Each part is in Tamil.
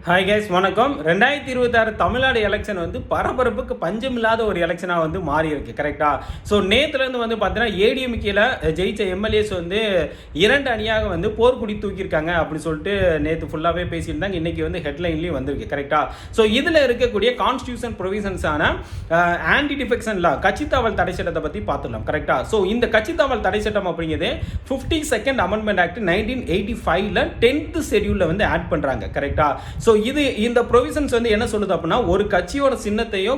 ஹாய் கைஸ், வணக்கம். 2026 தமிழ்நாடு எலெக்ஷன் வந்து பரபரப்புக்கு பஞ்சமில்லாத ஒரு எலெக்ஷனாக வந்து மாறி இருக்கு. கரெக்டா? ஸோ நேற்றுலேருந்து வந்து பார்த்தீங்கன்னா ஏடிஎம்கேல ஜெயிச்ச எம்எல்ஏஸ் வந்து 2 அணியாக வந்து போர்க்குடி தூக்கியிருக்காங்க அப்படின்னு சொல்லிட்டு நேற்று ஃபுல்லாகவே பேசியிருந்தாங்க. இன்னைக்கு வந்து ஹெட்லைன்லேயும் வந்திருக்கு. கரெக்டா? ஸோ இதில் இருக்கக்கூடிய கான்ஸ்டியூஷன் ப்ரொவிஷன்ஸான ஆன்டி டிஃபெக்ஷன் லா, கட்சித்தாவல் தடை சட்டத்தை பற்றி பார்த்துடலாம். கரெக்டா? ஸோ இந்த கட்சித்தாவல் தடை சட்டம் அப்படிங்கிறது 52nd அமெண்ட்மெண்ட் ஆக்ட் 1985ல 10th ஷெட்யூலில் வந்து ஆட் பண்ணுறாங்க. கரெக்டா? ஸோ இந்த ப்ரொவிஷன்ஸ் வந்து என்ன சொல்லுது அப்படின்னா, ஒரு கட்சியோட சின்னத்தையோ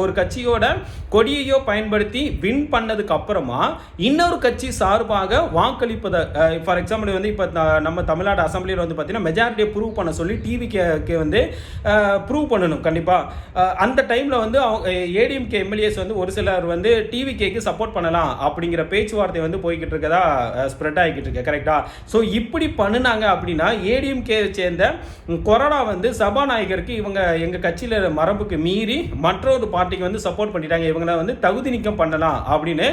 ஒரு கட்சியோட கொடியையோ பயன்படுத்தி வின் பண்ணதுக்கு அப்புறமா இன்னொரு கட்சி சார்பாக வாக்களிப்பதை, ஃபார் எக்ஸாம்பிள் வந்து இப்போ நம்ம தமிழ்நாடு அசம்பிளியில் வந்து பார்த்தீங்கன்னா மெஜாரிட்டியை ப்ரூவ் பண்ண சொல்லி டிவிக்கு வந்து ப்ரூவ் பண்ணணும். கண்டிப்பாக அந்த டைமில் வந்து ஏடிஎம்கே எம்எல்ஏஸ் வந்து ஒரு சிலர் வந்து டிவிகேக்கு சப்போர்ட் பண்ணலாம் அப்படிங்கிற பேச்சுவார்த்தை வந்து போய்கிட்டு இருக்கதா ஸ்ப்ரெட் ஆகிக்கிட்டு இருக்கு. கரெக்டா? ஸோ இப்படி பண்ணினாங்க அப்படின்னா ஏடிஎம்கே சேர்ந்த கொரோனா வந்து சபாநாயகருக்கு இவங்க எங்க கட்சியில மரபுக்கு மீறி மற்றொரு பார்ட்டிக்கு வந்து சப்போர்ட் பண்ணிட்டாங்க, இவங்களை வந்து தகுதி நீக்கம் பண்ணலாம் அப்படின்னு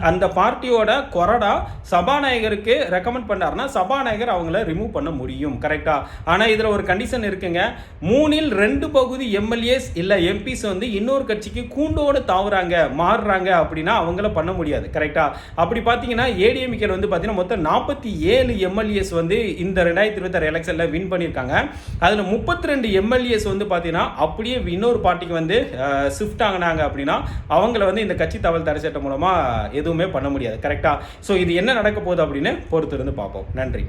அந்த பார்ட்டியோட கொறடா சபாநாயகருக்கு ரெக்கமெண்ட் பண்ணாருன்னா சபாநாயகர் அவங்கள ரிமூவ் பண்ண முடியும். கரெக்டா? ஆனா இதுல ஒரு கண்டிஷன் இருக்குங்க. 3ல் 2 பகுதி எம்எல்ஏஸ் இல்ல எம்பிஸ் வந்து இன்னொரு கட்சிக்கு கூண்டோடு தாவுறாங்க, மாறுறாங்க அப்படின்னா அவங்கள பண்ண முடியாது. கரெக்டா? அப்படி பாத்தீங்கன்னா ஏடிஎம்கே வந்து பாத்தீங்கன்னா மொத்தம் 47 எம்எல்ஏஸ் வந்து இந்த 2026 எலெக்ஷன்ல வின் பண்ணியிருக்காங்க. அதுல 32 எம்எல்ஏஸ் வந்து பார்த்தீங்கன்னா அப்படியே இன்னொரு பார்ட்டிக்கு வந்து ஷிஃப்ட் ஆகினாங்க அப்படின்னா அவங்கள வந்து இந்த கட்சி தவல் தடை சட்டம் மூலமாக எதுவுமே பண்ண முடியாது. கரெக்டாக? ஸோ இது என்ன நடக்க போகுது அப்படின்னு பொறுத்திருந்து பார்ப்போம். நன்றி.